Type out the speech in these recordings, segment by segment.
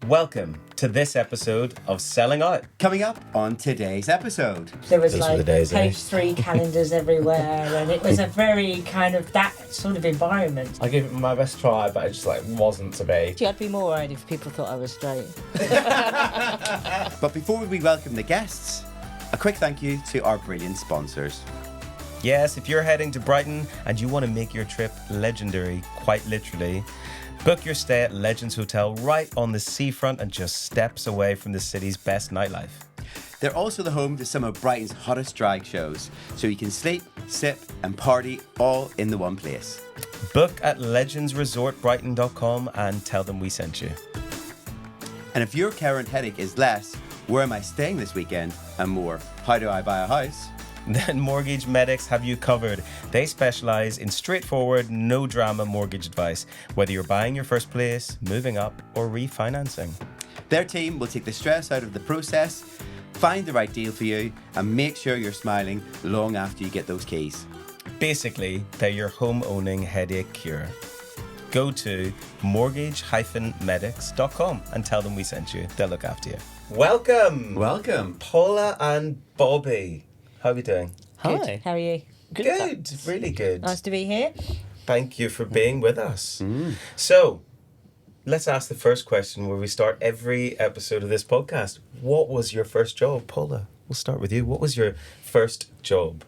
Welcome to this episode of Selling Out. Coming up on today's episode. There was Those were like the days, page 3 calendars everywhere, and it was a very kind of that sort of environment. I gave it my best try, but it just wasn't to be. I'd be more worried if people thought I was straight. But before we welcome the guests, a quick thank you to our brilliant sponsors. Yes, if you're heading to Brighton and you want to make your trip legendary, quite literally, book your stay at Legends Hotel right on the seafront and just steps away from the city's best nightlife. They're also the home to some of Brighton's hottest drag shows, so you can sleep, sip and party all in the one place. Book at legendsresortbrighton.com and tell them we sent you. And if your current headache is less, where am I staying this weekend, and more, how do I buy a house? Then Mortgage Medics have you covered. They specialise in straightforward, no drama mortgage advice, whether you're buying your first place, moving up or refinancing. Their team will take the stress out of the process, find the right deal for you and make sure you're smiling long after you get those keys. Basically, they're your home owning headache cure. Go to mortgage-medics.com and tell them we sent you. They'll look after you. Welcome, Paula and Bobby. How are we doing? Hi. How are you? Good, really good. Nice to be here. Thank you for being with us. So, let's ask the first question where we start every episode of this podcast. What was your first job? Paula, we'll start with you. What was your first job?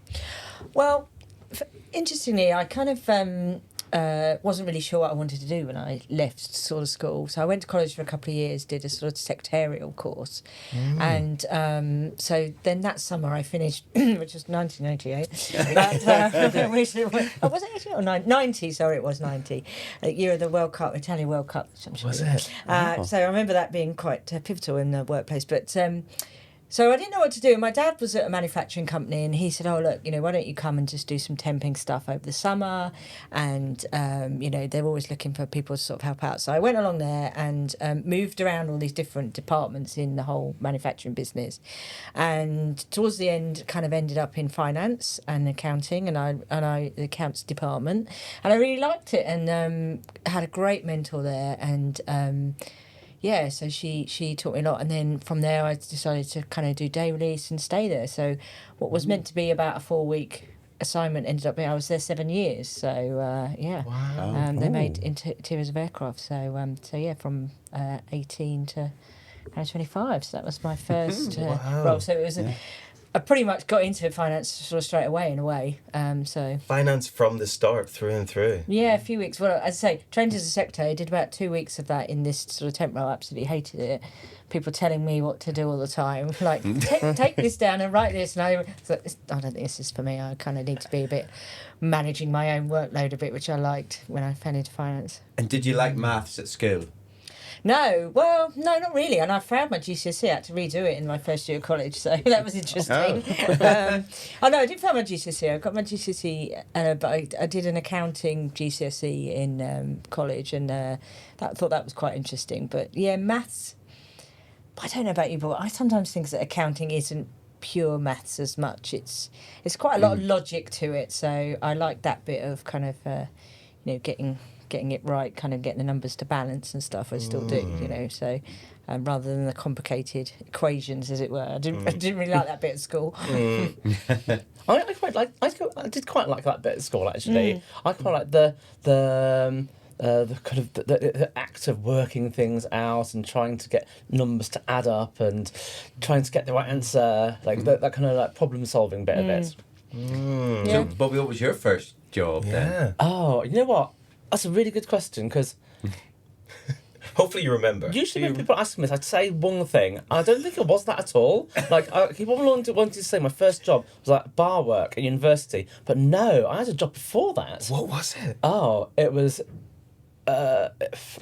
Well, interestingly, I kind of wasn't really sure what I wanted to do when I left sort of school. So I went to college for a couple of years, did a sort of secretarial course. And so then that summer I finished, which was 1998. But, was it 80 or 90? Sorry, it was 90. Year of the World Cup, Italian World Cup. Was it? So I remember that being quite pivotal in the workplace. But so I didn't know what to do. My dad was at a manufacturing company and he said, oh, look, why don't you come and just do some temping stuff over the summer? And, they're always looking for people to sort of help out. So I went along there and moved around all these different departments in the whole manufacturing business. And towards the end, kind of ended up in finance and accounting and the accounts department. And I really liked it and had a great mentor there. And so she taught me a lot, and then from there I decided to kind of do day release and stay there. So what was meant to be about a 4-week assignment ended up being I was there 7 years. So Wow. they made interiors of aircraft. So from 18 to 25. So that was my first role. So it was. I pretty much got into finance sort of straight away in a way. Finance from the start, through and through. Yeah, a few weeks. Well, as I say, trained as a secretary, did about 2 weeks of that in this sort of temp role. Absolutely hated it. People telling me what to do all the time, like take this down and write this. And I don't think this is for me. I kind of need to be a bit managing my own workload a bit, which I liked when I fell into finance. And did you like maths at school? No, not really. And I failed my GCSE. I had to redo it in my first year of college, so that was interesting. I did fail my GCSE. I got my GCSE, but I did an accounting GCSE in college, and I thought that was quite interesting. But yeah, maths, I don't know about you, but I sometimes think that accounting isn't pure maths as much. It's quite a lot of logic to it, so I like that bit of kind of, getting it right, kind of getting the numbers to balance and stuff. I still do, so rather than the complicated equations, as it were. I didn't really like that bit at school. I did quite like that bit at school, actually. I quite like the kind of the act of working things out and trying to get numbers to add up and trying to get the right answer, that kind of like problem solving bit of it. So, Bobby, what was your first job then? Oh, you know what? That's a really good question, because Hopefully you remember. Usually when people ask me this, I'd say one thing. I don't think it was that at all. I keep on wanting to say my first job was bar work at university. But no, I had a job before that. What was it? Oh, it was... I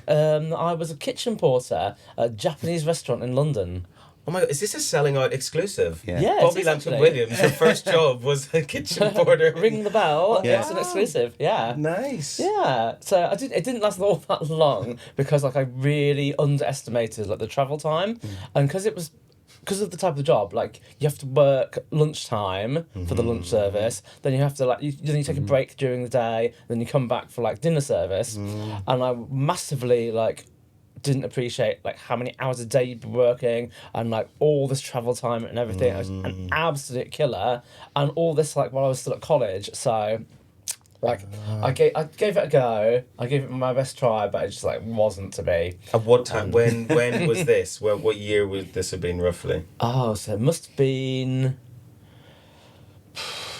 was a kitchen porter at a Japanese restaurant in London. Oh my God, is this a Selling Out exclusive? Yeah, Bobby Lambkin-Williams, your first job was a kitchen porter. Ring the bell. Yeah. It's an exclusive. Yeah. Nice. Yeah. So it didn't last all that long because I really underestimated the travel time, and because of the type of job, you have to work lunchtime for the lunch service, then you have to then you take a break during the day, then you come back for dinner service, and I massively didn't appreciate like how many hours a day you'd be working and like all this travel time and everything. It was an absolute killer, and all this like while I was still at college. So like I gave it a go. I gave it my best try, but it just like wasn't to be. At what time? When was this? What year would this have been roughly? Oh, so it must have been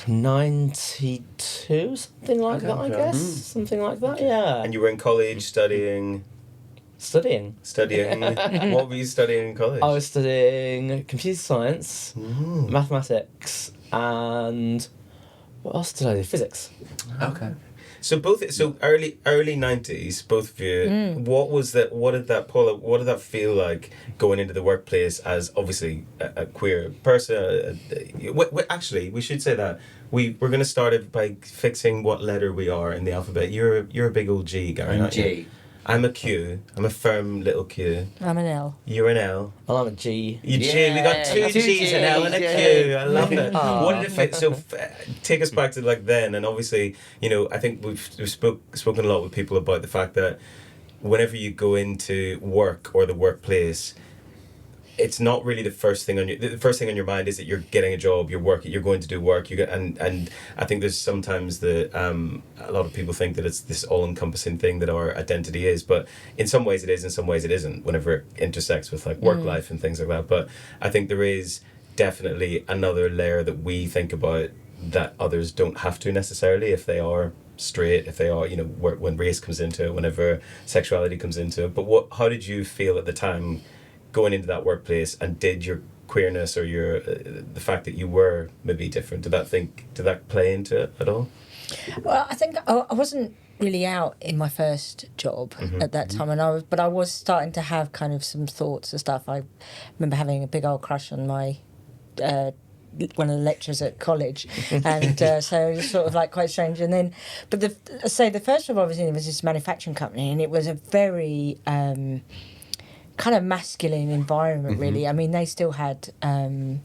92, something like that, I guess. Something like that, yeah. And you were in college studying. Studying. What were you studying in college? I was studying computer science, mathematics, and what else did I do? Physics. Okay. So early 90s, both of you. What did that feel like going into the workplace as obviously a queer person? Actually, we should say that we're going to start it by fixing what letter we are in the alphabet. You're a big old G, Gary. I'm G. I'm a Q. I'm a firm little Q. I'm an L. You're an L. Well, I'm a G. You G. We got two G's, an L, and a Q. I love it. What did it feel? So take us back to like then, and obviously, I think we've spoken a lot with people about the fact that whenever you go into work or the workplace, it's not really the first thing on your mind is that you're getting a job, you're working, you're going to do work. And I think there's sometimes a lot of people think that it's this all-encompassing thing that our identity is, but in some ways it is, in some ways it isn't. Whenever it intersects with like work life and things like that, but I think there is definitely another layer that we think about that others don't have to necessarily if they are straight, if they are when race comes into it, whenever sexuality comes into it. But how did you feel at the time going into that workplace, and did your queerness or your the fact that you were maybe different, did that play into it at all? Well, I think I wasn't really out in my first job at that time, and I was starting to have kind of some thoughts and stuff. I remember having a big old crush on my one of the lecturers at college, and so it was sort of like quite strange. And then, but the first job I was in was this manufacturing company, and it was a very kind of masculine environment, really. I mean, they still had. I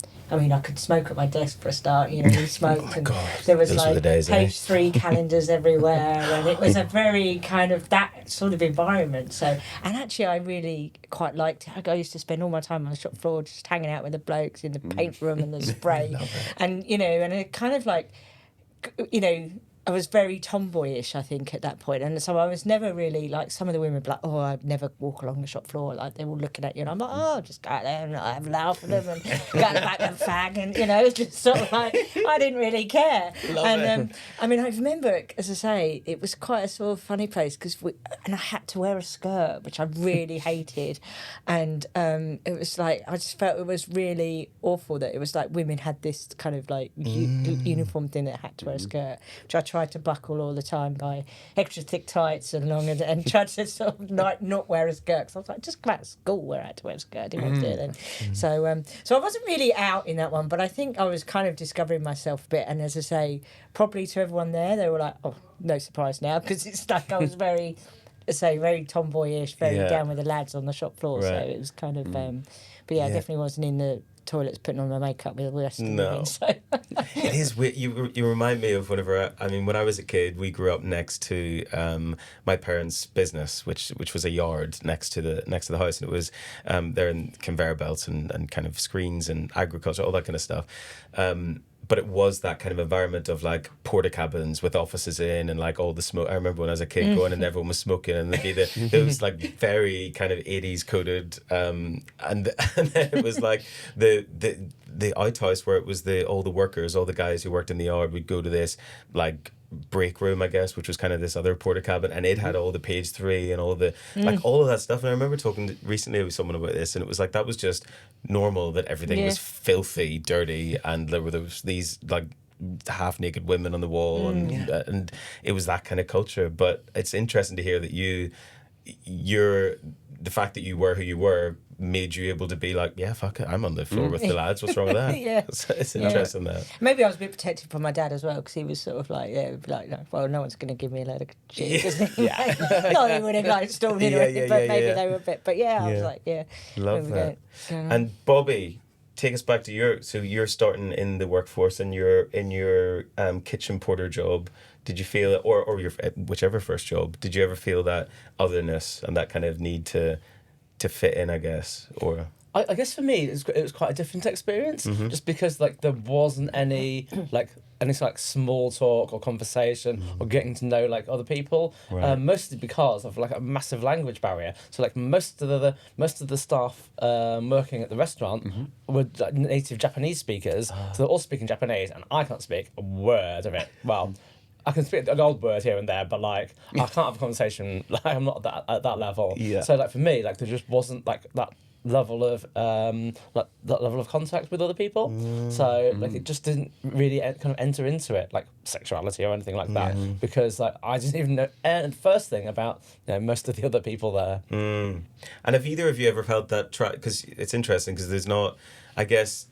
could smoke at my desk for a start. We smoked, and there was like page 3 calendars everywhere, and it was a very kind of that sort of environment. So, and actually, I really quite liked it. I used to spend all my time on the shop floor, just hanging out with the blokes in the paint room and the spray, and and it kind of like, I was very tomboyish, I think, at that point. And so I was never really, like, some of the women would be like, oh, I'd never walk along the shop floor. Like, they were looking at you. And I'm like, oh, just go out there and I have a laugh with them and go out the back and fag. And, just sort of like, I didn't really care. I remember, as I say, it was quite a sort of funny place because I had to wear a skirt, which I really hated. And it was like, I just felt it was really awful that it was like women had this kind of like uniform thing that had to wear a skirt, which I tried to buckle all the time by extra thick tights and long and tried to sort of not wear a skirt. So I was like, just come out of school where I had to wear a skirt. I didn't want to do it then. So I wasn't really out in that one, but I think I was kind of discovering myself a bit. And as I say, probably to everyone there, they were like, oh, no surprise now, because it's like I was very tomboyish, very down with the lads on the shop floor. Right. So it was kind of, but I definitely wasn't in the toilets putting on my makeup with the rest of the women. So. It is weird. You remind me of whenever when I was a kid, we grew up next to my parents' business, which was a yard next to the house, and it was there in conveyor belts and kind of screens and agriculture, all that kind of stuff. But it was that kind of environment of like porta cabins with offices in and like all the smoke. I remember when I was a kid going and everyone was smoking and there was like very kind of 80s coded and then it was like the outhouse where it was all the workers, all the guys who worked in the yard would go to this like break room, I guess, which was kind of this other porta cabin, and it had all the page 3 and all the like all of that stuff. And I remember talking recently with someone about this, and it was like that was just normal, that everything was filthy, dirty, and there was these like half-naked women on the wall, and it was that kind of culture. But it's interesting to hear that the fact that you were who you were made you able to be like, yeah, fuck it, I'm on the floor with the lads. What's wrong with that? It's interesting that. Maybe I was a bit protected from my dad as well, because he was sort of like, well, no one's going to give me a load of shit. Not that he would have like stormed in or anything, but maybe they were a bit. But I was like, love that. And Bobby, take us back to you're starting in the workforce and you're in your kitchen porter job. Did you feel, or your whichever first job, did you ever feel that otherness and that kind of need to to fit in, I guess, or. I guess for me it was quite a different experience, just because like there wasn't any sort of small talk or conversation or getting to know like other people, Right. mostly because of like a massive language barrier. So like most of the staff working at the restaurant were like, native Japanese speakers, so they're all speaking Japanese, and I can't speak a word of it. Well, I can speak an old word here and there, but like I can't have a conversation. Like I'm not at that level. Yeah. So like for me, like there just wasn't like that level of that level of contact with other people, so like it just didn't really kind of enter into it, like sexuality or anything like that, because like I didn't even know the first thing about most of the other people there. And have either of you ever felt that because it's interesting, because there's not, I guess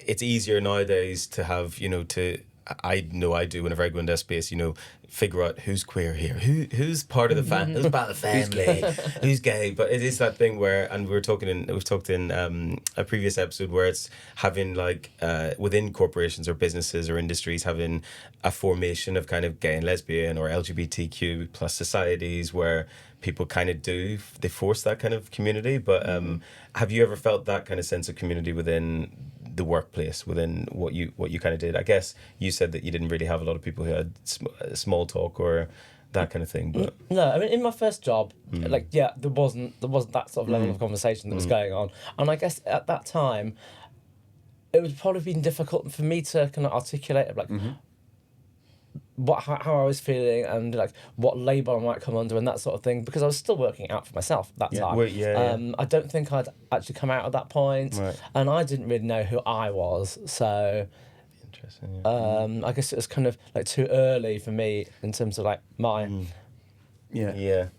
it's easier nowadays to have, I know I do whenever I go into space, figure out who's queer here, who's part of the who's part of the family, who's gay. But it is that thing where, and we've talked in a previous episode, where it's having like within corporations or businesses or industries having a formation of kind of gay and lesbian or LGBTQ plus societies where people kind of they force that kind of community. But have you ever felt that kind of sense of community within the workplace, within what you kind of did? I guess you said that you didn't really have a lot of people who had small talk or that kind of thing, but no, I mean in my first job, there wasn't that sort of level of conversation that was going on, and I guess at that time it would probably been difficult for me to kind of articulate like how I was feeling and like what label I might come under and that sort of thing, because I was still working out for myself at that time. I don't think I'd actually come out at that point, and I didn't really know who I was, so interesting. I guess it was kind of like too early for me in terms of like my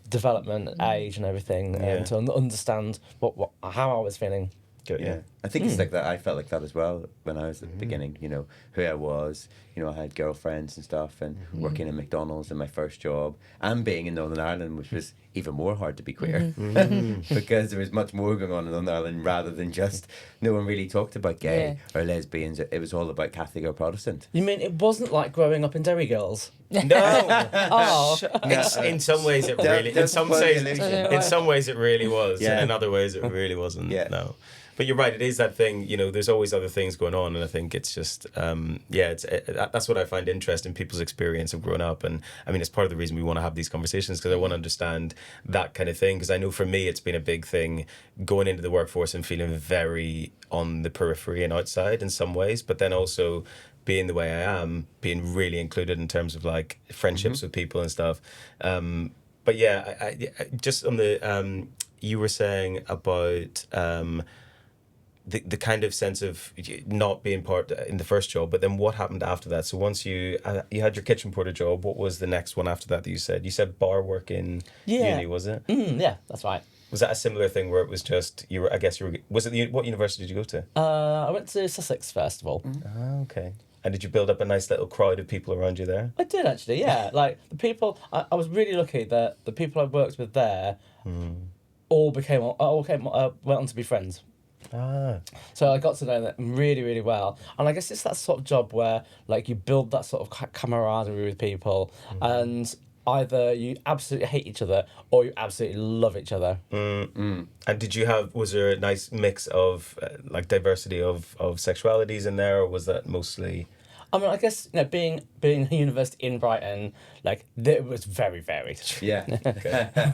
development, age, and everything, to understand how I was feeling. I think it's like that. I felt like that as well when I was at the beginning, who I was. I had girlfriends and stuff, and working in McDonald's in my first job, and being in Northern Ireland, which was even more hard to be queer, because there was much more going on in Northern Ireland rather than just, no one really talked about gay or lesbians. It was all about Catholic or Protestant. You mean it wasn't like growing up in Derry Girls? No. Oh. In some ways it really, in some ways it really was, and in other ways it really wasn't. No. But you're right, it is that thing, there's always other things going on, and I think it's just, that's what I find interesting, people's experience of growing up. And I mean, it's part of the reason we want to have these conversations, because I want to understand that kind of thing, because I know for me it's been a big thing going into the workforce and feeling very on the periphery and outside in some ways, but then also being the way I am, being really included in terms of like friendships with people and stuff. But yeah, I just on the, you were saying about... the kind of sense of not being part in the first job, but then what happened after that? So once you had your kitchen porter job, what was the next one after that you said? You said bar work in uni, was it? Yeah, that's right. Was that a similar thing where it was just, was it what university did you go to? I went to Sussex first of all. Oh, okay. And did you build up a nice little crowd of people around you there? I did actually, yeah. Like the people, I was really lucky that the people I worked with there all went on to be friends. So I got to know them really, really well, and I guess it's that sort of job where like you build that sort of camaraderie with people, and either you absolutely hate each other or you absolutely love each other. And was there a nice mix of like diversity of sexualities in there, or was that mostly? I mean, I guess being a university in Brighton, like it was very varied. Yeah.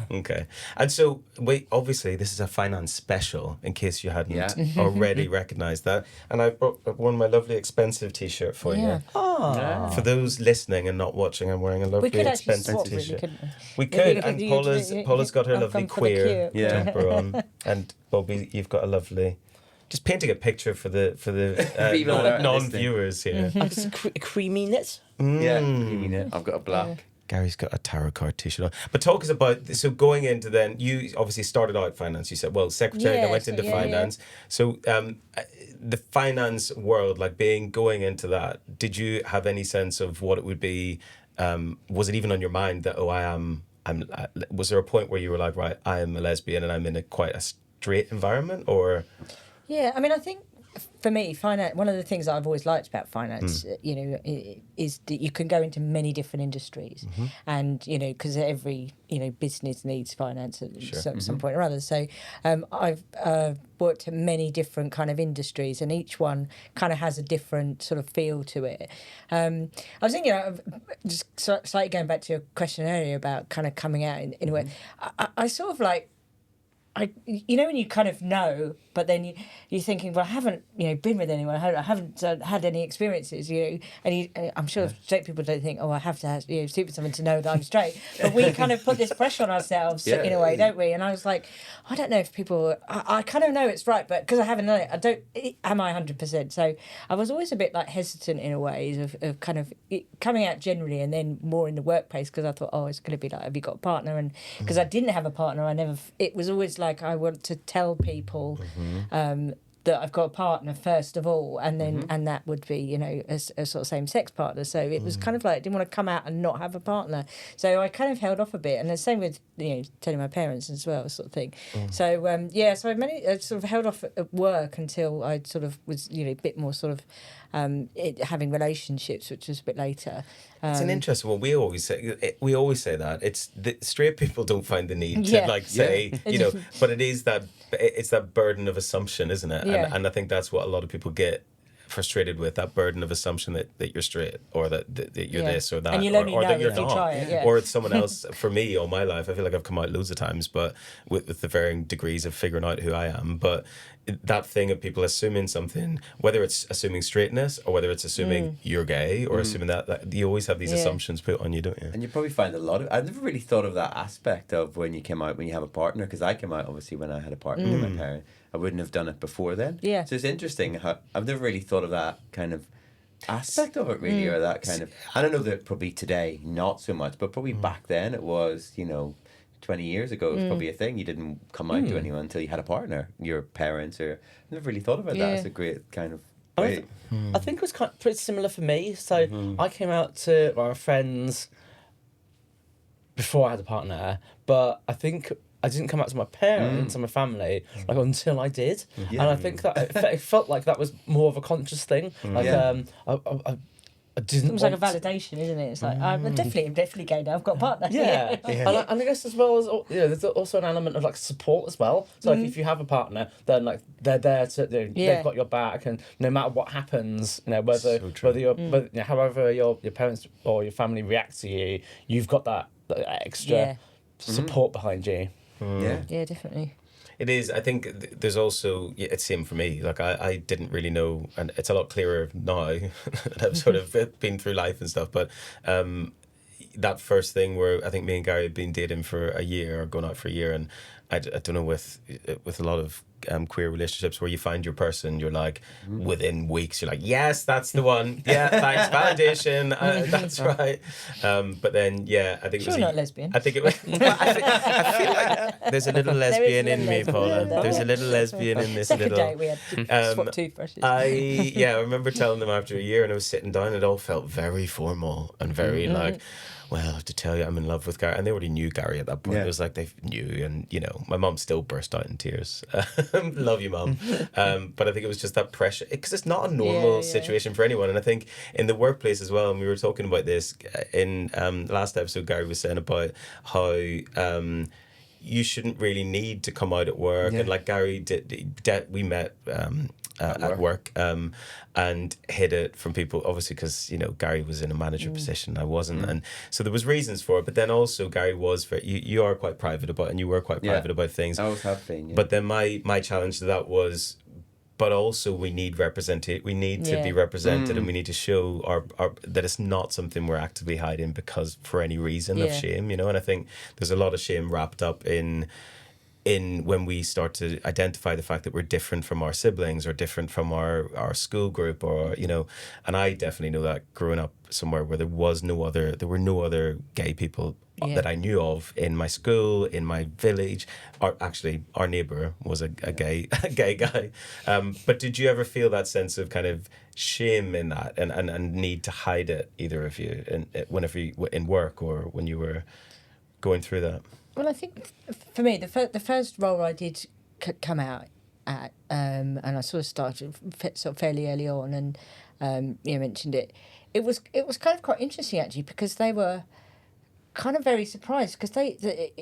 Okay. And so, obviously, this is a finance special. In case you hadn't already recognised that, and I brought one my lovely expensive T-shirt for you. Oh. For those listening and not watching, I'm wearing a lovely expensive T-shirt. We could, and Paula's got her lovely queer jumper on, and Bobby, you've got a lovely. Just painting a picture for the non-viewers here. It's a creamy knit. Yeah, creamy knit. I've got a black. Gary's got a tarot card T-shirt on. But talk us about, so going into then, you obviously started out finance. You said, secretary, then went into finance. So the finance world, like going into that, did you have any sense of what it would be? Was it even on your mind that, was there a point where you were like, right, I am a lesbian and I'm in quite a straight environment, or... Yeah, I mean, I think for me, finance. One of the things that I've always liked about finance, is that you can go into many different industries, and because every business needs finance at some point or other. So I've worked in many different kind of industries, and each one kind of has a different sort of feel to it. I was thinking, just slightly going back to your question earlier about kind of coming out in a way. I sort of like. When you kind of know, but then you're thinking, well, I haven't, been with anyone. I haven't had any experiences, and I'm sure straight people don't think, oh, I have to have, sleep with someone to know that I'm straight. But we kind of put this pressure on ourselves in a way, don't we? And I was like, I don't know if people, I kind of know it's right, but because I haven't known it, am I 100%? So I was always a bit like hesitant in a way of kind of coming out generally, and then more in the workplace, because I thought, oh, it's going to be like, have you got a partner? And because I didn't have a partner, it was always like, I want to tell people that I've got a partner first of all, and then and that would be a sort of same-sex partner. So it was kind of like I didn't want to come out and not have a partner. So I kind of held off a bit, and the same with telling my parents as well, sort of thing. So so I sort of held off at work until I sort of was a bit more sort of having relationships, which was a bit later. It's an interesting one. We always say that it's straight people don't find the need to say but it's that burden of assumption, isn't it? Yeah. And I think that's what a lot of people get frustrated with, that burden of assumption that you're straight, or that you're this or that, and you'll only or know that you're if you not, try it, or it's someone else. For me, all my life, I feel like I've come out loads of times, but with the varying degrees of figuring out who I am. But that thing of people assuming something, whether it's assuming straightness or whether it's assuming you're gay, or assuming that you always have these assumptions put on you, don't you? And you probably find a lot of. I've never really thought of that aspect of when you have a partner, because I came out obviously when I had a partner with my parent. I wouldn't have done it before then. Yeah. So it's interesting how I've never really thought of that kind of aspect of it, really, or that kind of. I don't know that probably today not so much, but probably back then it was 20 years ago, it was probably a thing. You didn't come out to anyone until you had a partner, your parents, or I never really thought about that. It's a great kind of way. I think it was kind of pretty similar for me. So I came out to my friends before I had a partner, but I think I didn't come out to my parents and my family until I did, and I think that it felt like that was more of a conscious thing. I didn't. It's like a validation, isn't it? It's like I'm definitely gay now. I've got a partner. Yeah, and I guess as well as there's also an element of support as well. So if you have a partner, then they're there to they've got your back, and no matter what happens, whether however your parents or your family react to you, you've got that extra support behind you. Yeah, definitely. It is. I think there's also, it's same for me. I didn't really know, and it's a lot clearer now that I've sort of been through life and stuff. But that first thing where I think me and Gary had been dating for a year or going out for a year, and I don't know, with a lot of queer relationships where you find your person, you're like within weeks you're like, yes, that's the one. Yeah, thanks, validation. That's right. But then I think sure, not lesbian. I think it was. I feel like there's a little lesbian in me, Paula. There's a little lesbian in this. Second little. day we had swapped toothbrushes. I remember telling them after a year, and I was sitting down. It all felt very formal and very well, I have to tell you, I'm in love with Gary. And they already knew Gary at that point. It was like they knew. And, my mum still burst out in tears. Love you, Mum. But I think it was just that pressure. Because it's not a normal situation for anyone. And I think in the workplace as well, and we were talking about this in last episode, Gary was saying about how you shouldn't really need to come out at work. And like Gary we met at work and hid it from people, obviously, because Gary was in a manager position, I wasn't, and so there was reasons for it. But then also Gary was you are quite private about, and you were quite private about things. I always have been. But then my challenge to that was, but also we need we need to be represented, and we need to show our that it's not something we're actively hiding because for any reason of shame, And I think there's a lot of shame wrapped up in when we start to identify the fact that we're different from our siblings or different from our school group, or and I definitely know that growing up somewhere where there were no other gay people that I knew of in my school, in my village, or actually our neighbour was a gay guy. But did you ever feel that sense of kind of shame in that and need to hide it, either of you, whenever you in work or when you were going through that? Well, I think for me, the first role I did come out, at, and I sort of started sort of fairly early on, and you mentioned it. It was kind of quite interesting actually, because they were kind of very surprised, because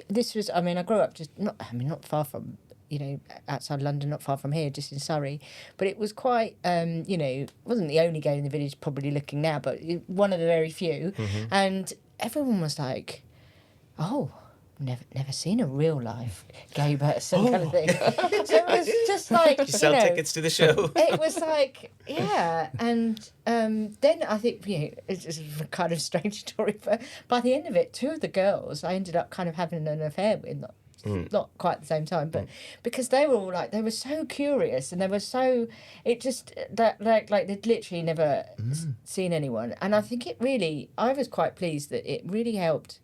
this was, I mean, I grew up not far from, outside London, not far from here, just in Surrey, but it was quite, wasn't the only gay in the village probably looking now, but one of the very few, and everyone was like, oh, never seen a real life gay person kind of thing. So it was just like, You sell tickets to the show. It was like, yeah, and then I think it's just a kind of strange story, but by the end of it, two of the girls I ended up kind of having an affair with, not quite at the same time, but because they were all like, they were so curious, and they were so, it just that like they'd literally never seen anyone, and I think I was quite pleased that it really helped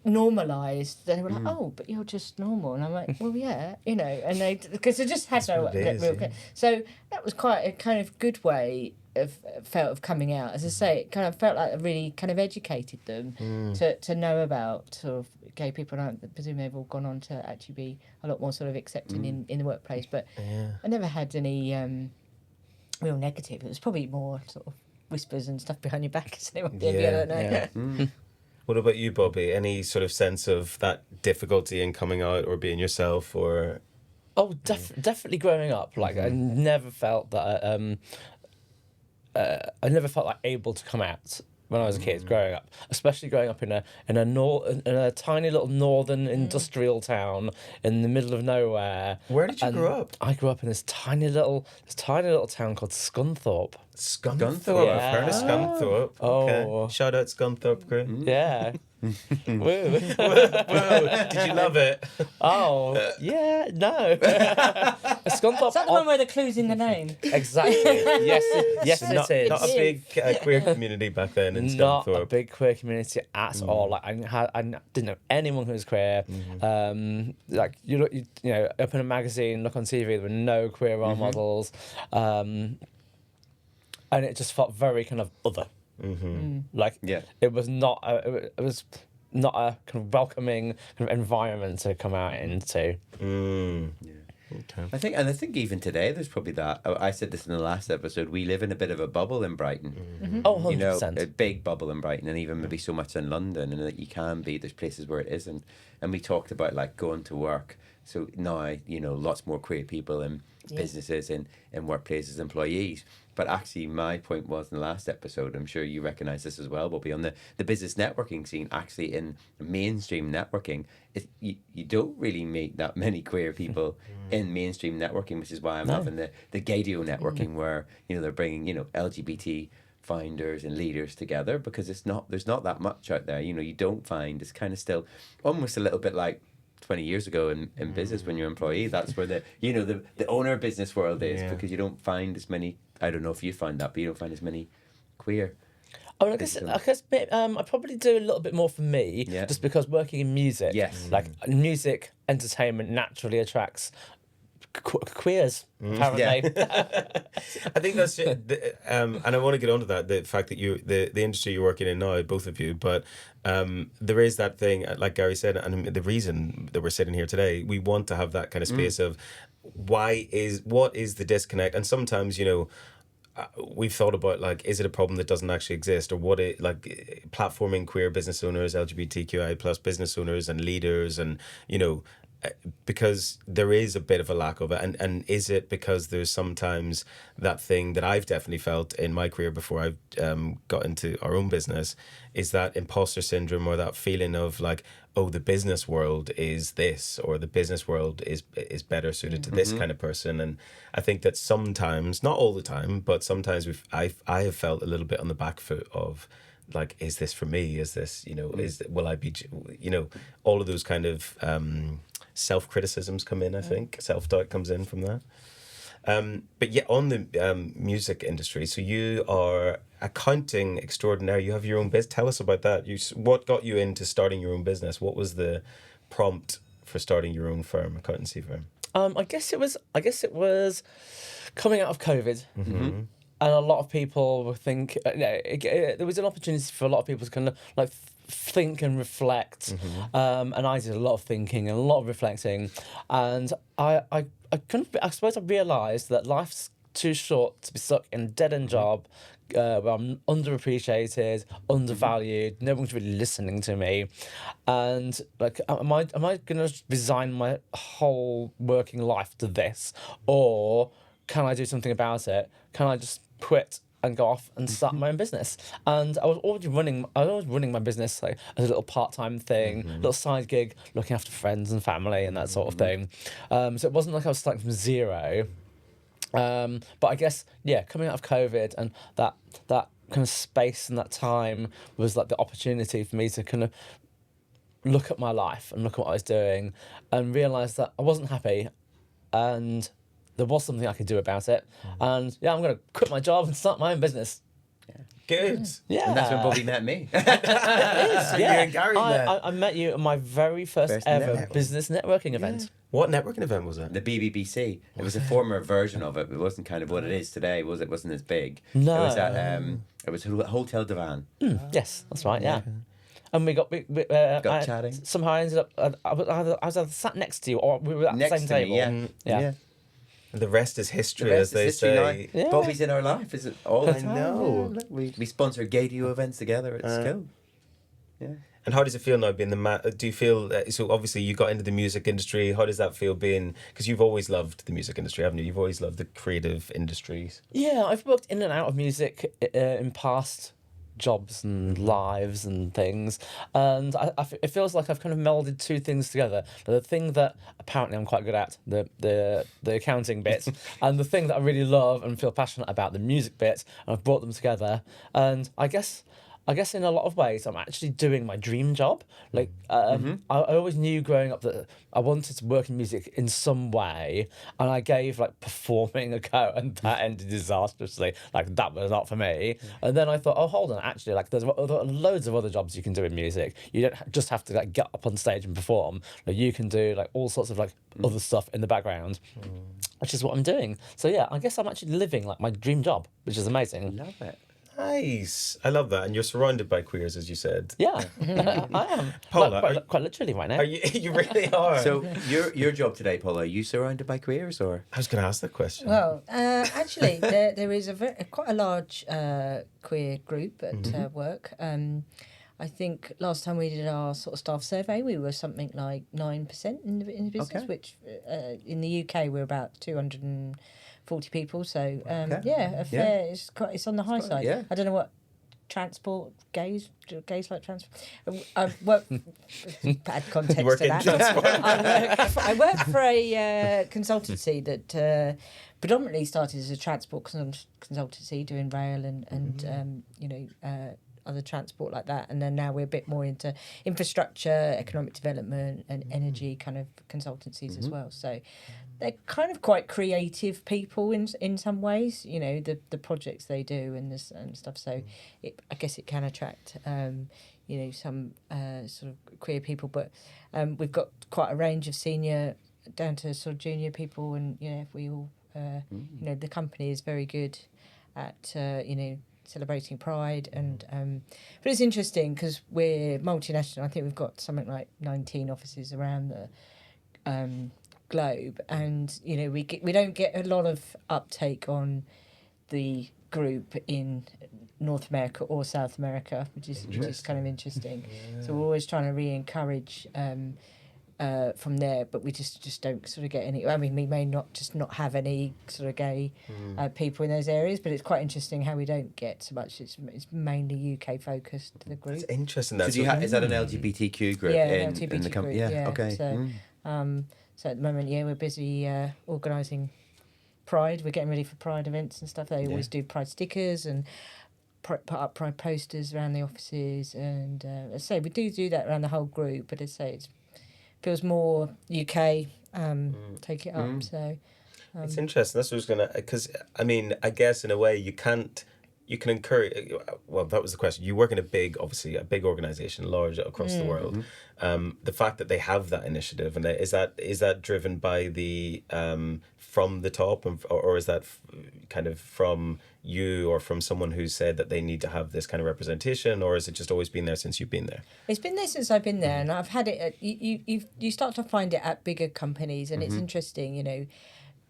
normalised. They were like, oh, but you're just normal, and I'm like, well, yeah, and they, because they just had no real. So that was quite a kind of good way of coming out. As I say, it kind of felt like it really kind of educated them to know about sort of gay people. And I presume they've all gone on to actually be a lot more sort of accepting in the workplace. But I never had any real negative. It was probably more sort of whispers and stuff behind your back. I don't know. What about you, Bobby? Any sort of sense of that difficulty in coming out or being yourself, or? Oh, definitely growing up. Like I never felt that. I never felt like able to come out when I was a kid growing up, especially growing up in a tiny little northern industrial town in the middle of nowhere. Where did you grow up? I grew up in this tiny little town called Scunthorpe. Scunthorpe. Yeah. I've heard of Scunthorpe. Okay. Oh. Shout out Scunthorpe crew. Yeah. Woo. Whoa. Did you love it? Oh, yeah, no. Scunthorpe. Is that the one where the clue's in the name? Exactly. Yes, it is. Not a big queer community back then in Not Scunthorpe. a big queer community at all. Like I didn't know anyone who was queer. Like you open a magazine, look on TV, there were no queer role models, and it just felt very kind of other. Like it was not a kind of welcoming kind of environment to come out into. Okay. I think even today there's probably that. I said this in the last episode. We live in a bit of a bubble in Brighton. Oh, 100%. A big bubble in Brighton, and even maybe so much in London, and that you can be. There's places where it isn't, and we talked about like going to work. So now lots more queer people in businesses and in workplaces, employees. But actually, my point was in the last episode, I'm sure you recognise this as well, Bobby, on the business networking scene, actually in mainstream networking, you don't really meet that many queer people in mainstream networking, which is why I'm having the Gaydio networking where, they're bringing, LGBT founders and leaders together, because there's not that much out there. You don't find, it's kind of still almost a little bit like 20 years ago in business when you're an employee. That's where the owner business world is, because you don't find as many. I don't know if you find that, but you don't find as many queer. I guess I probably do a little bit more for me, just because working in music, like music entertainment naturally attracts queers, apparently. I think that's it. And I want to get onto that, the fact that the industry you're working in now, both of you, but there is that thing, like Gary said, and the reason that we're sitting here today, we want to have that kind of space of what is the disconnect, and sometimes we've thought about, like, is it a problem that doesn't actually exist, or what it, like, platforming queer business owners, LGBTQIA plus business owners and leaders, and because there is a bit of a lack of it, and is it because there's sometimes that thing that I've definitely felt in my career before I've got into our own business, is that imposter syndrome, or that feeling of like, oh, the business world is this, or the business world is better suited to this kind of person. And I think that sometimes, not all the time, but sometimes I have felt a little bit on the back foot of, like, is this for me? Is this, will I be, all of those kind of self-criticisms come in, I think. Self-doubt comes in from that. But yeah, on the music industry, so you are accounting extraordinaire. You have your own business. Tell us about that. What got you into starting your own business? What was the prompt for starting your own firm, accountancy firm? I guess it was coming out of COVID. and a lot of people would think there was an opportunity for a lot of people to kind of like think and reflect, and I did a lot of thinking and a lot of reflecting, and I suppose I realised that life's too short to be stuck in a dead-end job where I'm underappreciated, undervalued, no one's really listening to me, and like, am I going to resign my whole working life to this, or can I do something about it? Can I just quit and go off and start my own business? And I was always running my business like as a little part-time thing, little side gig, looking after friends and family and that sort of thing. So it wasn't like I was starting from zero. But I guess, coming out of COVID and that kind of space and that time was like the opportunity for me to kind of look at my life and look at what I was doing and realise that I wasn't happy and there was something I could do about it. And I'm going to quit my job and start my own business. Good. Yeah. And that's when Bobby met me. So you and Gary met. I met you at my very first ever business networking event. What networking event was it? The BBBC. It was a former version of it. It wasn't kind of what it is today. It wasn't as big. No. It was at it was Hotel Divan. Yes, that's right. Yeah. And we got chatting. Somehow I ended up. I was either sat next to you, or we were at Next the same to me, table. Yeah. The rest is history, The rest as they is history say. now. Yeah. Bobby's in our life. Is it all? I know. We sponsor Gadio events together at school. Yeah. And how does it feel now being do you feel, so obviously you got into the music industry, how does that feel being, because you've always loved the music industry, haven't you? You've always loved the creative industries. Yeah, I've worked in and out of music in past jobs and lives and things, and it feels like I've kind of melded two things together. The thing that apparently I'm quite good at, the accounting bit, and the thing that I really love and feel passionate about, the music bit, and I've brought them together. And I guess in a lot of ways I'm actually doing my dream job. Like I always knew growing up that I wanted to work in music in some way, and I gave like performing a go, and that ended disastrously. Like that was not for me. And then I thought, oh hold on, actually like there are loads of other jobs you can do in music. You don't just have to like get up on stage and perform. Like, you can do like all sorts of like other stuff in the background, which is what I'm doing. So yeah, I guess I'm actually living like my dream job, which is amazing. Love it. Nice. I love that. And you're surrounded by queers, as you said. Yeah, I am. Paula, quite literally right now. Are you, you really are. So your job today, Paula, are you surrounded by queers or? I was going to ask that question. Well, actually, there is quite a large queer group at work. I think last time we did our sort of staff survey, we were something like 9% in the business, which in the UK we're about 240 people. So it's on the high side. Yeah. I don't know what transport gays like transport. I work bad context Work to in that. transport. I work for a consultancy that predominantly started as a transport consultancy doing rail and other transport like that, and then now we're a bit more into infrastructure, economic development and energy kind of consultancies as well. So they're kind of quite creative people in some ways, you know, the projects they do and stuff. So I guess it can attract some sort of queer people, but we've got quite a range of senior down to sort of junior people, and if we all the company is very good at celebrating pride, and but it's interesting because we're multinational. I think we've got something like 19 offices around the globe, and we don't get a lot of uptake on the group in North America or South America, which is kind of interesting. Yeah. So we're always trying to re-encourage from there, but we just don't sort of get any. I mean, we may not have any sort of gay people in those areas, but it's quite interesting how we don't get so much. It's mainly UK focused, the group. It's interesting. Is that an LGBTQ group? Yeah, in LGBT the company. group. Yeah. Okay. So at the moment, we're busy organising Pride. We're getting ready for Pride events and stuff. They always do Pride stickers and put up Pride posters around the offices, and as I say, we do that around the whole group. But as I say, it feels more UK. Take it up. So it's interesting. That's what I was gonna. Because I mean, I guess in a way you can't you can encourage. Well, that was the question. You work in a big organization, large across the world. The fact that they have that initiative, and is that driven by the from the top, or is that kind of from you or from someone who said that they need to have this kind of representation, or has it just always been there since you've been there? It's been there since I've been there, and I've had it. You start to find it at bigger companies, and it's interesting. You know,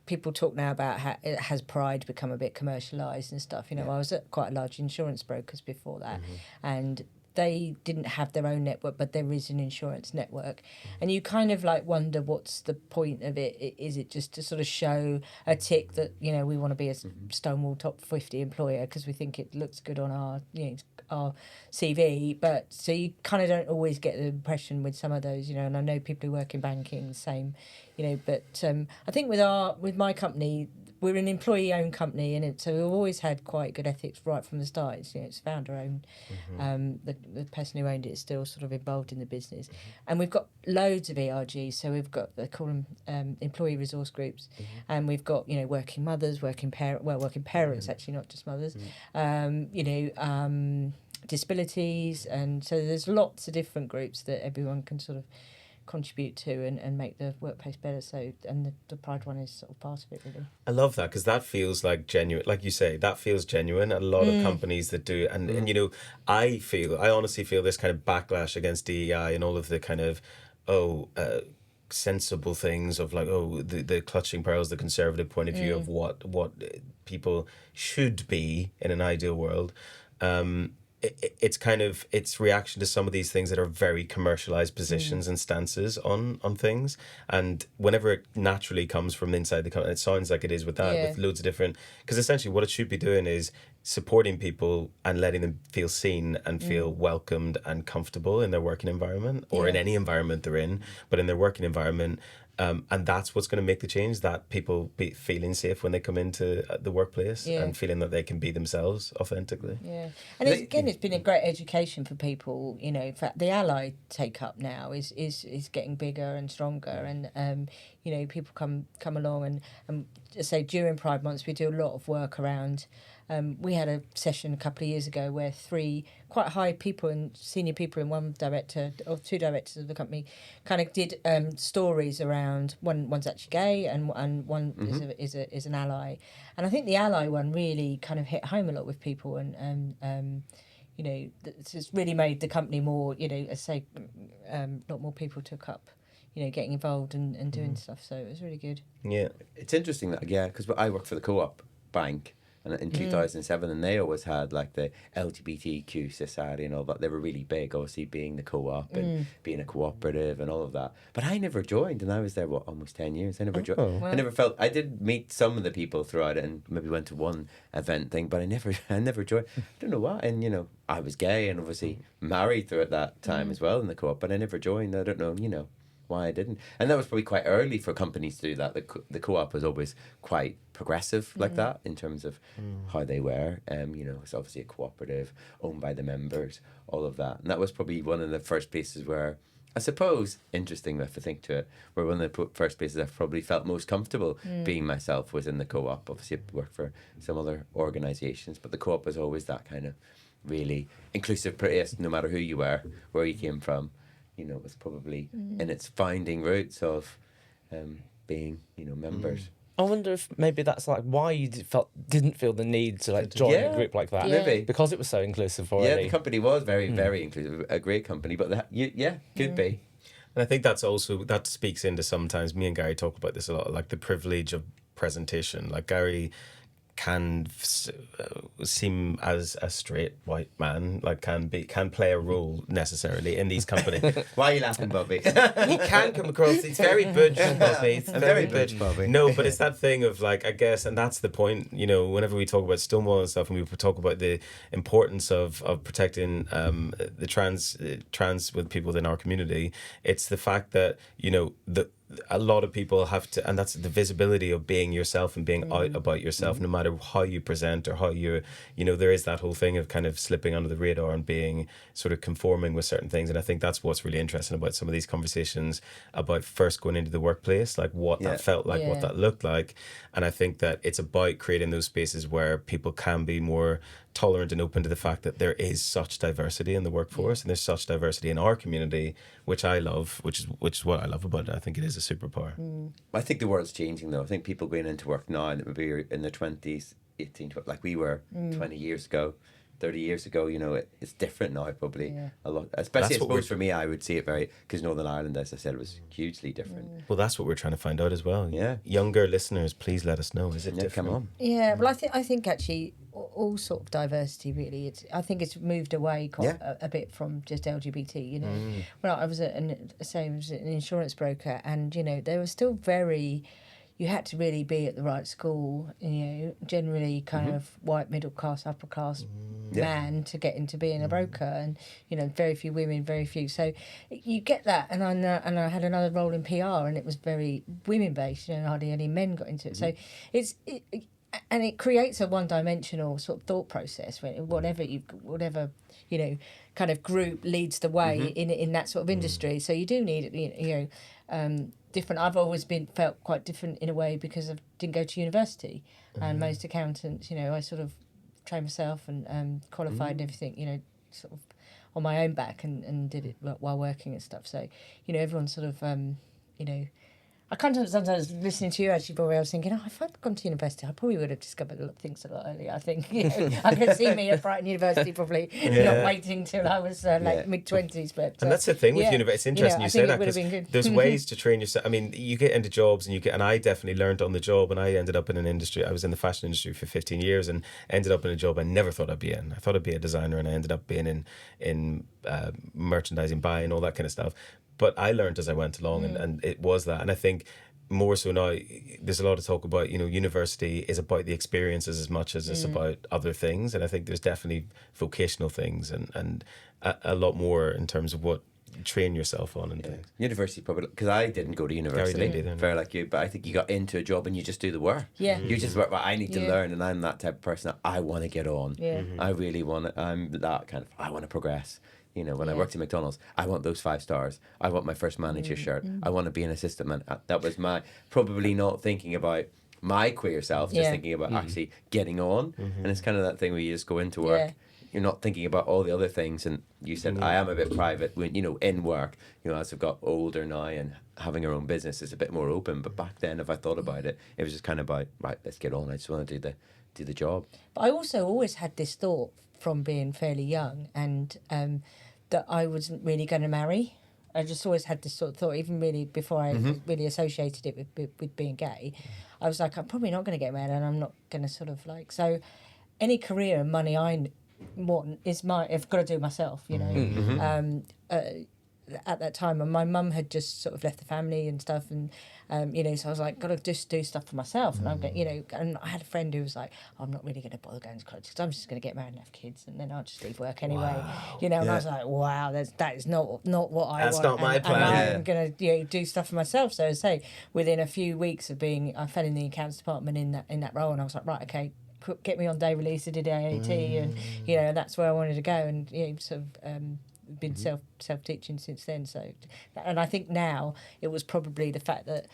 people talk now about how it has pride become a bit commercialised and stuff. You know, I was at quite a large insurance brokers before that, and they didn't have their own network, but there is an insurance network, and you kind of like wonder what's the point of it. Is it just to sort of show a tick that, you know, we want to be a Stonewall top 50 employer because we think it looks good on our, you know, our CV, but so you kind of don't always get the impression with some of those, you know, and I know people who work in banking, same, you know, but I think with my company, we're an employee-owned company, and so we've always had quite good ethics right from the start. It's, you know, it's founder-owned. The person who owned it is still sort of involved in the business, and we've got loads of ERGs. So we've got, they call them employee resource groups, and we've got, you know, working mothers, working parents actually, not just mothers. You know, disabilities, and so there's lots of different groups that everyone can sort of contribute to and make the workplace better. So, and the pride one is sort of part of it, really. I love that, because that feels like genuine, like you say, that feels genuine. A lot of companies that do, and you know, I honestly feel this kind of backlash against DEI and all of the kind of sensible things of like, the clutching pearls, the conservative point of view of what people should be in an ideal world. It's kind of its reaction to some of these things that are very commercialized positions and stances on things, and whenever it naturally comes from inside the company, it sounds like it is with that, with loads of different, because essentially what it should be doing is supporting people and letting them feel seen and feel welcomed and comfortable in their working environment, or in any environment they're in, but in their working environment. And that's what's going to make the change, that people be feeling safe when they come into the workplace and feeling that they can be themselves authentically. Yeah. And it's been a great education for people. You know, in fact, the ally take up now is getting bigger and stronger. And, you know, people come along and say during Pride Months, we do a lot of work around. We had a session a couple of years ago where 3 quite high people and senior people and one director or 2 directors of the company kind of did stories around, one's actually gay and one is an ally, and I think the ally one really kind of hit home a lot with people, and you know, it's really made the company more, you know, as I say, a lot more people took up, you know, getting involved and doing stuff, so it was really good. Yeah, it's interesting that, because I work for the Co-op bank, and in 2007, and they always had like the LGBTQ society and all that. They were really big, obviously, being the Co-op and being a cooperative and all of that. But I never joined, and I was there, almost 10 years. I never joined. Wow. I never felt, I did meet some of the people throughout it and maybe went to one event thing, but I never joined. I don't know why. And, you know, I was gay and obviously married throughout that time as well in the Co-op, but I never joined. I don't know, you know, why I didn't. And that was probably quite early for companies to do that. The Co-op was always quite progressive like that in terms of how they were. You know, it's obviously a cooperative owned by the members, all of that. And that was probably one of the first places where, I suppose, interesting if I think to it, where one of the first places I probably felt most comfortable being myself was in the Co-op. Obviously, I worked for some other organisations, but the Co-op was always that kind of really inclusive place, no matter who you were, where you came from. You know, it was probably in its founding roots of being, you know, members. I wonder if maybe that's like why you didn't feel the need to like join a group like that. Maybe. Because it was so inclusive already. Yeah, the company was very, very inclusive, a great company, but could be. And I think that's also, that speaks into, sometimes me and Gary talk about this a lot, like the privilege of presentation. Like Gary can seem as a straight white man, like can play a role necessarily in these companies. Why are you laughing, Bobby? He can come across, it's very butch, Bobby. It's very butch, Bobby. No, but it's that thing of like, I guess, and that's the point, you know, whenever we talk about Stonewall and stuff, and we talk about the importance of protecting the trans with people within our community, it's the fact that, you know, a lot of people have to, and that's the visibility of being yourself and being out about yourself, no matter how you present or how you know, there is that whole thing of kind of slipping under the radar and being sort of conforming with certain things. And I think that's what's really interesting about some of these conversations about first going into the workplace, like what that felt like, what that looked like. And I think that it's about creating those spaces where people can be more tolerant and open to the fact that there is such diversity in the workforce, and there's such diversity in our community, which I love, which is what I love about it. I think it is a superpower. I think the world's changing though. I think people going into work now that maybe in their 20s, 18, 20, like we were 20 years ago, 30 years ago, you know, it's different now probably a lot. Especially I suppose for me, I would see it very, because Northern Ireland, as I said, was hugely different. Well, that's what we're trying to find out as well. Yeah. Younger listeners, please let us know. Is it different? Come on. Yeah, well, I think actually all sort of diversity really. I think it's moved away quite a bit from just LGBT. You know, well, I was an insurance broker, and you know, they were still very. You had to really be at the right school, you know, generally kind of white, middle class, upper class man to get into being a broker, and, you know, very few women, very few. So you get that. And I had another role in PR, and it was very women based, you know, hardly any men got into it. So and it creates a one-dimensional sort of thought process where whatever you know kind of group leads the way in that sort of industry. So you do need, you know, different. I've always felt quite different in a way because I didn't go to university, and most accountants, you know, I sort of trained myself and qualified and everything, you know, sort of on my own back and did it while working and stuff. So, you know, everyone's sort of, you know, I can't sometimes listening to you actually, Bobby, I was thinking, if I'd gone to university, I probably would have discovered a lot of things a lot earlier. I think, you know, I could see me at Brighton University probably not waiting till I was mid-20s. But and that's the thing with university. It's interesting you say that, because there's ways to train yourself. I mean, you get into jobs and I definitely learned on the job, and I ended up in an industry. I was in the fashion industry for 15 years and ended up in a job I never thought I'd be in. I thought I'd be a designer, and I ended up being in merchandising, buying, all that kind of stuff. But I learned as I went along, and it was that. And I think more so now, there's a lot of talk about, you know, university is about the experiences as much as it's about other things. And I think there's definitely vocational things and a lot more in terms of what you train yourself on and things. University probably, because I didn't go to university, fair like you, but I think you got into a job and you just do the work. Yeah. You just work, well, I need to learn, and I'm that type of person. I want to get on. Yeah. I really want to, I'm that kind of, I want to progress. You know, when I worked at McDonald's, I want those 5 stars. I want my first manager shirt. I want to be an assistant man. That was my, probably not thinking about my queer self, just thinking about actually getting on. And it's kind of that thing where you just go into work. You're not thinking about all the other things. And you said, I am a bit private when, you know, in work, you know, as I've got older now and having our own business is a bit more open. But back then, if I thought about it, it was just kind of about, right, let's get on. I just want to do the job. But I also always had this thought from being fairly young, and that I wasn't really going to marry. I just always had this sort of thought, even really before I really associated it with being gay. I was like, I'm probably not going to get married, and I'm not going to sort of like, so any career and money I want is I've got to do myself, you know. At that time, and my mum had just sort of left the family and stuff, and you know, so I was like, got to just do stuff for myself. And I'm going, you know, and I had a friend who was like, I'm not really going to bother going to college because I'm just going to get married and have kids, and then I'll just leave work anyway. You know, and I was like, wow, that is not what I want. That's not my plan. And I'm going to do stuff for myself. So as I say, within a few weeks of I fell in the accounts department in that role, and I was like, right, okay, get me on day release. I did AAT, and you know, that's where I wanted to go, and you know, sort of. Been self-teaching since then, so, and I think now it was probably the fact that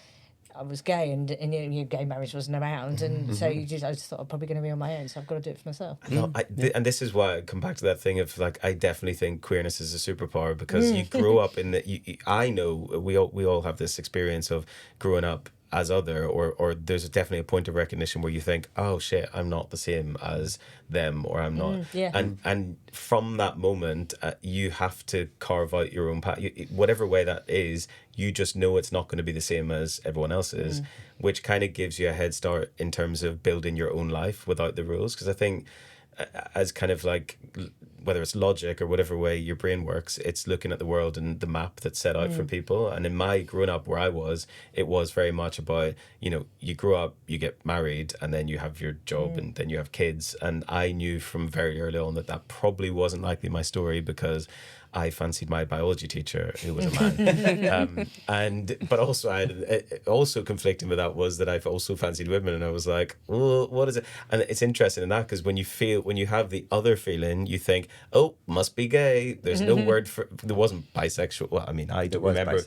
I was gay and you know, gay marriage wasn't around, and so I just thought I'm probably going to be on my own, so I've got to do it for myself. No, and this is why I come back to that thing of like, I definitely think queerness is a superpower, because you grow up in the. I know we all have this experience of growing up as other, or there's definitely a point of recognition where you think, oh shit, I'm not the same as them, or I'm not. And from that moment, you have to carve out your own path, whatever way that is. You just know it's not going to be the same as everyone else's, which kind of gives you a head start in terms of building your own life without the rules. Because I think, as kind of like whether it's logic or whatever way your brain works, it's looking at the world and the map that's set out for people. And in my growing up where I was, it was very much about, you know, you grow up, you get married, and then you have your job, and then you have kids. And I knew from very early on that probably wasn't likely my story, because I fancied my biology teacher, who was a man. But also I had, also conflicting with that was that I've also fancied women, and I was like, well, what is it? And it's interesting in that, because when you have the other feeling, you think, oh, must be gay. There's no word for, there wasn't bisexual. Well, I mean, I don't remember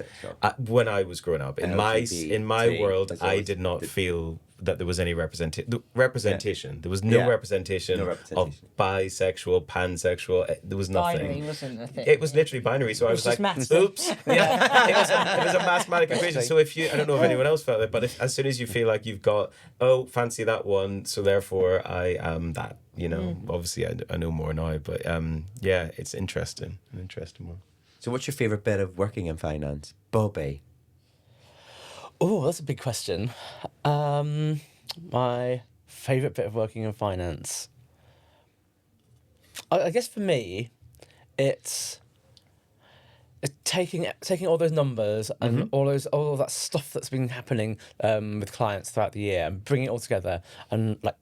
when I was growing up in my world, I did not feel that there was any representation. There was no representation of bisexual, pansexual. There was nothing. Binary wasn't a thing. It was literally binary. So I was like, maths. oops. Yeah, it was a mathematic equation. So if you, I don't know if anyone else felt it, but as soon as you feel like you've got, oh, fancy that one, so therefore I am that. You know, obviously I know more now, but yeah, it's interesting, an interesting one. So what's your favourite bit of working in finance, Bobby? Oh, that's a big question. My favourite bit of working in finance. I guess for me, it's taking all those numbers and all of that stuff that's been happening with clients throughout the year and bringing it all together and like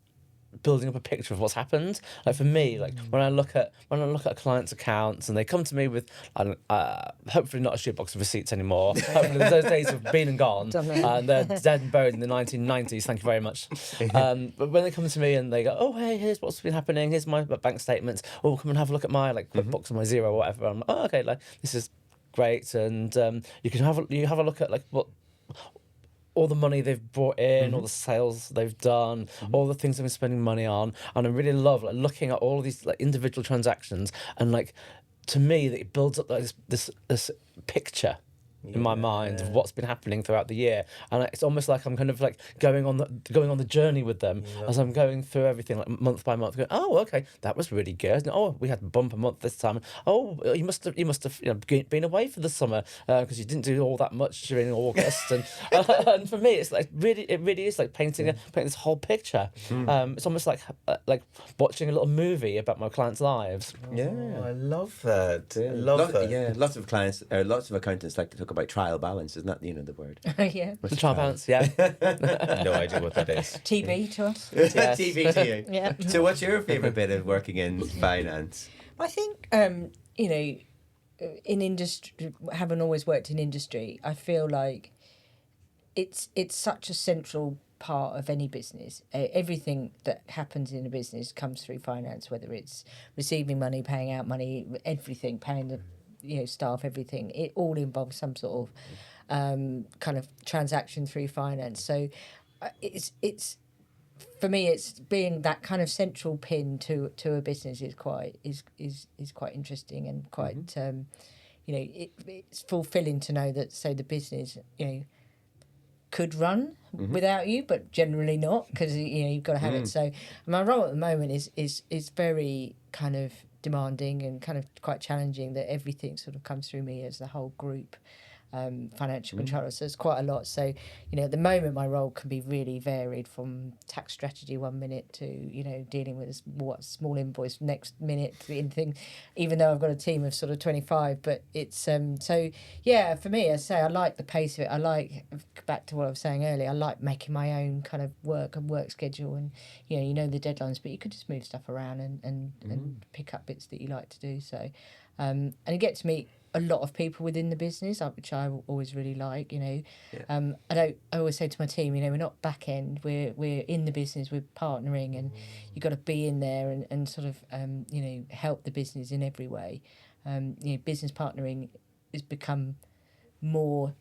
building up a picture of what's happened. Like for me, like when I look at a client's accounts and they come to me with hopefully not a shoebox of receipts anymore. Hopefully those days have been and gone, and they're dead and buried in the 1990s. Thank you very much. But when they come to me and they go, oh hey, here's what's been happening. Here's my bank statements. Oh, come and have a look at my like QuickBooks or my Xero or whatever. I'm like, oh okay, like this is great, and you can have a look at like what. All the money they've brought in, all the sales they've done, all the things they've been spending money on, and I really love like looking at all of these like individual transactions, and like to me that it builds up like this picture in my mind of what's been happening throughout the year, and it's almost like I'm kind of like going on the journey with them as I'm going through everything like month by month. Going, oh, okay, that was really good. And, oh, we had a bumper month this time. Oh, you must have been away for the summer because you didn't do all that much during August. And for me, it's like it really is like painting this whole picture. It's almost like watching a little movie about my clients' lives. Yeah, I love that. I love that. Yeah, lots of accountants like to talk about trial balance, isn't that the word? Yeah. The trial balance, yeah. No idea what that is. TB to us. Yes. TV to you. Yeah. So what's your favourite bit of working in finance? I think, in industry, having always worked in industry, I feel like it's such a central part of any business. Everything that happens in a business comes through finance, whether it's receiving money, paying out money, everything, paying the staff, everything. It all involves some sort of kind of transaction through finance. So it's for me, it's being that kind of central pin to a business is quite interesting and quite it's fulfilling to know that the business could run without you, but generally not, because you've got to have it. So my role at the moment is very kind of demanding and kind of quite challenging, that everything sort of comes through me as the whole group financial controller. So it's quite a lot. So at the moment my role can be really varied, from tax strategy one minute to dealing with a small invoice next minute to anything, even though I've got a team of sort of 25. But it's so yeah, for me, I say I like the pace of it. I like, back to what I was saying earlier, I like making my own kind of work schedule, and the deadlines, but you could just move stuff around and pick up bits that you like to do. So and you get to meet a lot of people within the business, which I always really like. I always say to my team, we're not back end, we're in the business, we're partnering, and you've got to be in there and sort of help the business in every way. Business partnering has become more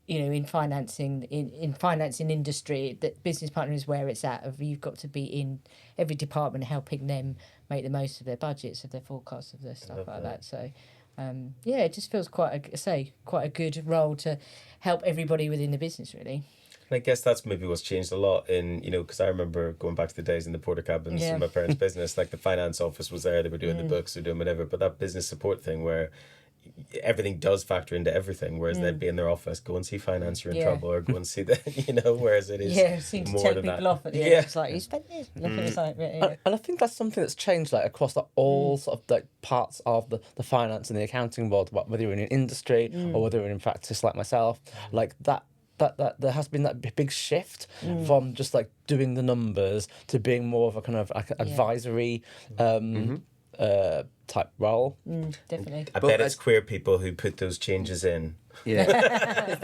in financing industry, that business partnering is where it's at. You've got to be in every department helping them make the most of their budgets, of their forecasts, of their stuff like that. So it just feels quite a good role to help everybody within the business, really. I guess that's maybe what's changed a lot in, because I remember going back to the days in the porter cabins in my parents' business, like the finance office was there, they were doing the books, they were doing whatever, but that business support thing where, everything does factor into everything, whereas they'd be in their office, go and see finance, you're in Yeah. trouble, or go and see the, whereas it is Yeah, it seems to more take than people that. off at the end. Yeah. It's like, you spent this. It's like, yeah. And I think that's something that's changed like across like all sort of like parts of the finance and the accounting world, whether you're in an industry or whether you're in practice like myself, like that there has been that big shift from just like doing the numbers to being more of a kind of like advisory type role. Definitely. I bet it's queer people who put those changes in. Yeah,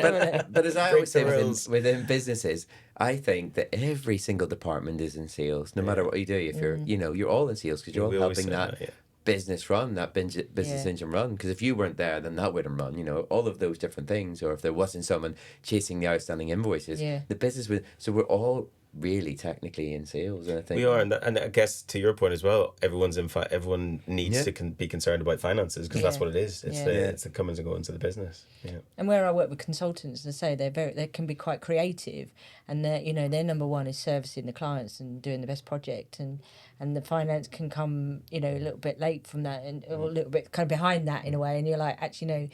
but as I Break always say the rules. within businesses, I think that every single department is in sales, no matter what you do. If you're, you're all in sales because you're We all always helping say that that, yeah. business run, that business engine run. Because if you weren't there, then that wouldn't run. All of those different things, or if there wasn't someone chasing the outstanding invoices, the business would. So we're all really technically in sales, and I think We are, and I guess to your point as well, everyone's everyone needs to be concerned about finances because that's what it is. It's it's the comings and goings of the business. Yeah. And where I work with consultants, they say they can be quite creative, and their number one is servicing the clients and doing the best project, and the finance can come a little bit late from that, and or a little bit kind of behind that in a way, and you're like, actually no.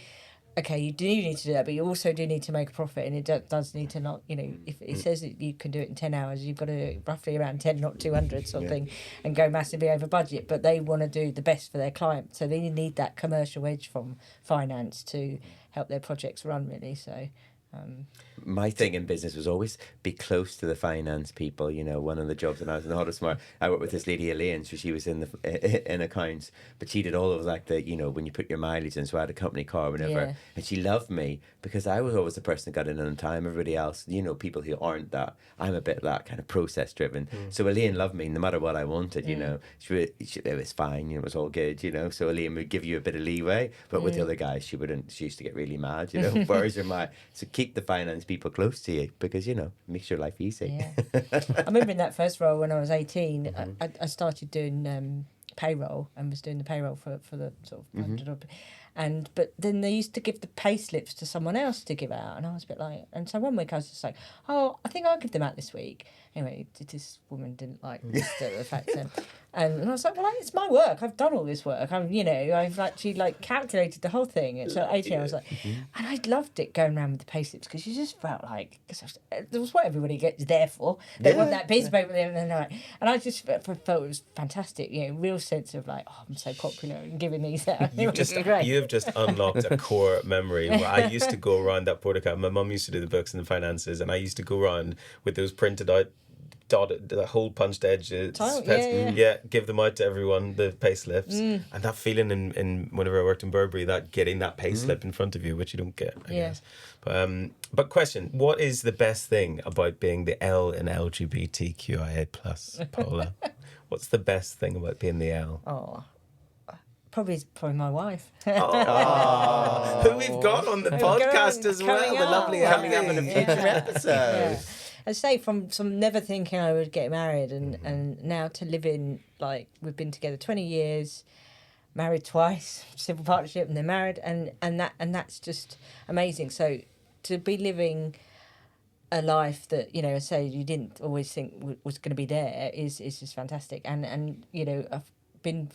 Okay, you do need to do that, but you also do need to make a profit, and it does need to not, if it says that you can do it in 10 hours, you've got to do it roughly around 10, not 200 something, and go massively over budget. But they want to do the best for their client, so they need that commercial edge from finance to help their projects run, really. So. My thing in business was always be close to the finance people. One of the jobs when I was in Audismar, I worked with this lady Elaine, so she was in accounts, but she did all of like the when you put your mileage in. So I had a company car, whenever, and she loved me because I was always the person that got in on time. Everybody else, people who aren't that, I'm a bit that kind of process driven. So Elaine loved me no matter what I wanted. It was fine. It was all good. So Elaine would give you a bit of leeway, but with the other guys, she wouldn't. She used to get really mad. Whereas so keep the finance people close to you because it makes your life easy. Yeah. I remember in that first role when I was 18, I started doing payroll and was doing the payroll for the sort of 100 but then they used to give the pay slips to someone else to give out, and I was a bit like, and so one week I was just like, oh, I think I'll give them out this week. Anyway, this woman didn't like the fact that, and I was like, well, it's my work. I've done all this work. I've actually calculated the whole thing. And so 18, I was like, and I loved it going around with the pay slips because you just felt like it was what everybody gets there for. They want that piece of paper at the end of the night, and I just felt it was fantastic. Real sense of like, oh, I'm so popular and giving these out. You've just unlocked a core memory where I used to go around that portico. My mum used to do the books and the finances, and I used to go around with those printed out, dotted, the whole punched edges. Give them out to everyone, the pay slips, and that feeling in whenever I worked in Burberry, that getting that pay slip in front of you, which you don't get, I guess. But question: what is the best thing about being the L in LGBTQIA plus, Paula? What's the best thing about being the L? Oh. Probably my wife. Who we've got on the podcast as well, the lovely coming up in a future episode. I say from never thinking I would get married and now to living we've been together 20 years, married twice, civil partnership, and then married, and that's just amazing. So to be living a life that I say you didn't always think was going to be there is just fantastic, and I've been.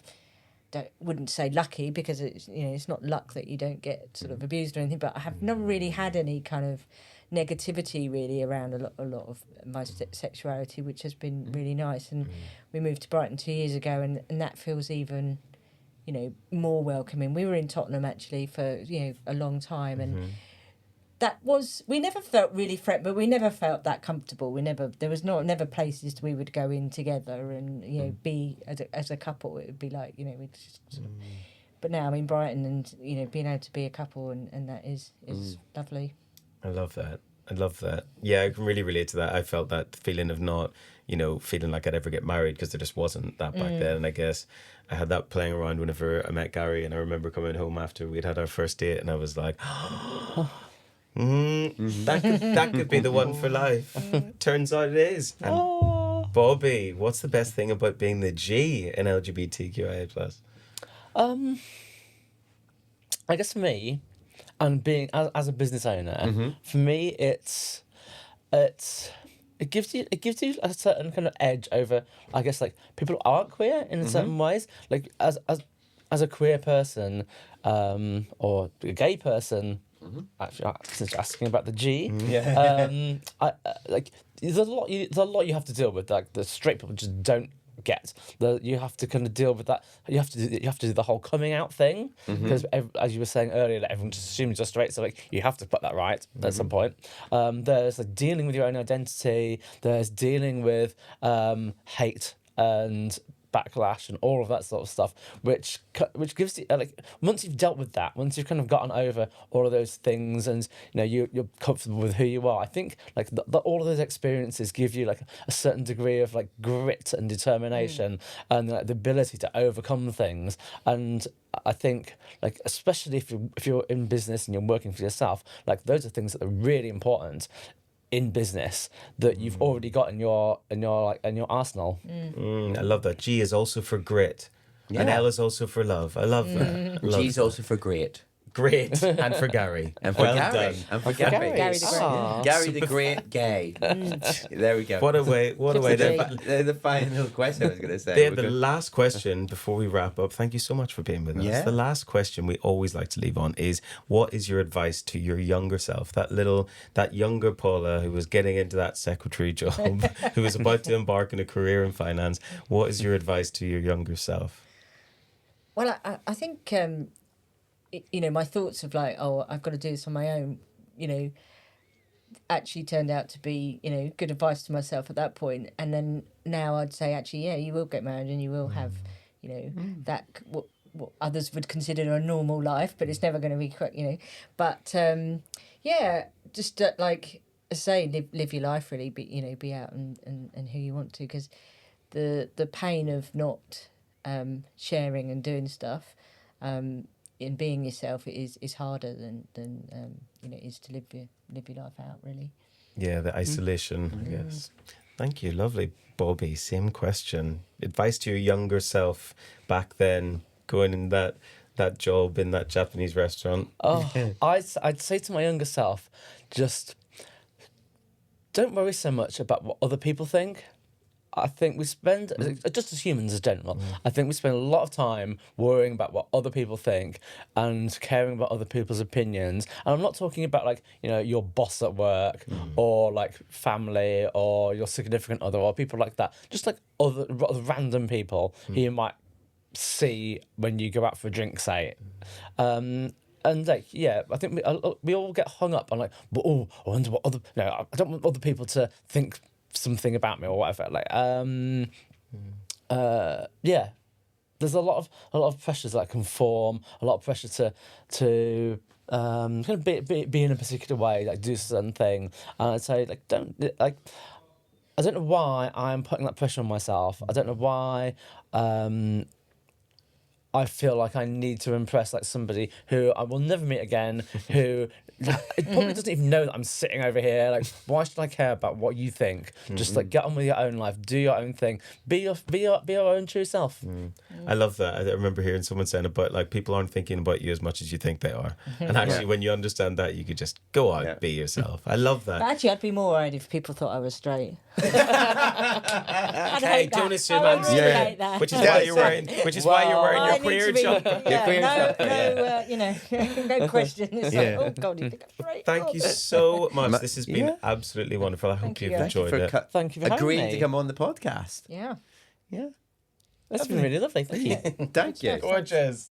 Wouldn't say lucky because it's not luck that you don't get sort of abused or anything, but I have never really had any kind of negativity really around a lot of my sexuality, which has been really nice. And we moved to Brighton 2 years ago, and that feels even more welcoming. We were in Tottenham actually for a long time, and we never felt really threatened, but we never felt that comfortable. There was never places we would go in together and be as a couple. It would be like we just sort of, but now I'm in Brighton and being able to be a couple and that is lovely. I love that. Yeah, I can really relate to that. I felt that feeling of not feeling like I'd ever get married because there just wasn't that back then. And I guess I had that playing around whenever I met Gary, and I remember coming home after we'd had our first date and I was like, that could be the one for life. Turns out it is. And Bobby, what's the best thing about being the G in LGBTQIA plus? I guess for me, and being as a business owner, for me it gives you a certain kind of edge over, I guess, people who aren't queer in certain ways. As a queer person, or a gay person, actually, since you're asking about the G, like there's a lot you have to deal with. Like the straight people just don't get. You have to kind of deal with that. You have to do the whole coming out thing, because as you were saying earlier, like, everyone just assumes you're straight, so like you have to put that right at some point. There's like dealing with your own identity. There's dealing with hate and backlash and all of that sort of stuff, which gives you like, once you've dealt with that, once you've kind of gotten over all of those things, and you're comfortable with who you are, I think like all of those experiences give you like a certain degree of like grit and determination and like the ability to overcome things. And I think like, especially if you're in business and you're working for yourself, like those are things that are really important in business that you've already got in your arsenal. I love that. G is also for grit, and L is also for love. I love that. G is also for great. Great, and for Gary. And for Well Gary. done. And for Gary. Gary the Great. Ah. Gary the Great Gay. There we go. What a way! The final question I was going to say. Dave, the last question before we wrap up. Thank you so much for being with us. Yeah. The last question we always like to leave on is: what is your advice to your younger self? That younger Paula who was getting into that secretary job, who was about to embark on a career in finance. What is your advice to your younger self? Well, I think, my thoughts of like, oh, I've got to do this on my own, actually turned out to be, good advice to myself at that point. And then now I'd say, actually, yeah, you will get married and you will have, that what others would consider a normal life, but it's never going to be quite, But just like I say, live your life really, be out and who you want to, because the pain of not sharing and doing stuff, in being yourself, is harder than it is to live your life out, really. Yeah, the isolation, I guess. Thank you, lovely. Bobby, same question. Advice to your younger self back then, going in that job in that Japanese restaurant. Oh, I'd say to my younger self, just don't worry so much about what other people think. I think we spend, just as humans in general, I think we spend a lot of time worrying about what other people think and caring about other people's opinions. And I'm not talking about like, your boss at work or like family or your significant other or people like that. Just like other random people who you might see when you go out for a drink, say. And like, I think we all get hung up on like, I wonder what other, I don't want other people to think something about me or whatever. Like, there's a lot of pressures that conform, a lot of pressure to kind of be in a particular way, like do a certain thing. And I'd say like, I don't know why I'm putting that pressure on myself. I don't know why I feel like I need to impress like somebody who I will never meet again, who it probably doesn't even know that I'm sitting over here. Like, why should I care about what you think? Just like get on with your own life, do your own thing, be your own true self. I love that. I remember hearing someone saying about like people aren't thinking about you as much as you think they are, and actually when you understand that, you could just go out, be yourself. I love that. But actually, I'd be more worried if people thought I was straight. Hey, don't assume I I'm would really hate that. Which is why you're wearing your queer jumper. No question. It's like, oh God, you think I'm straight? Thank you so much. This has been absolutely wonderful. I hope you've enjoyed it. Thank you for having agreeing me. to come on the podcast. Yeah. Yeah. It's been really lovely. Thank you. Thank you. Gorgeous.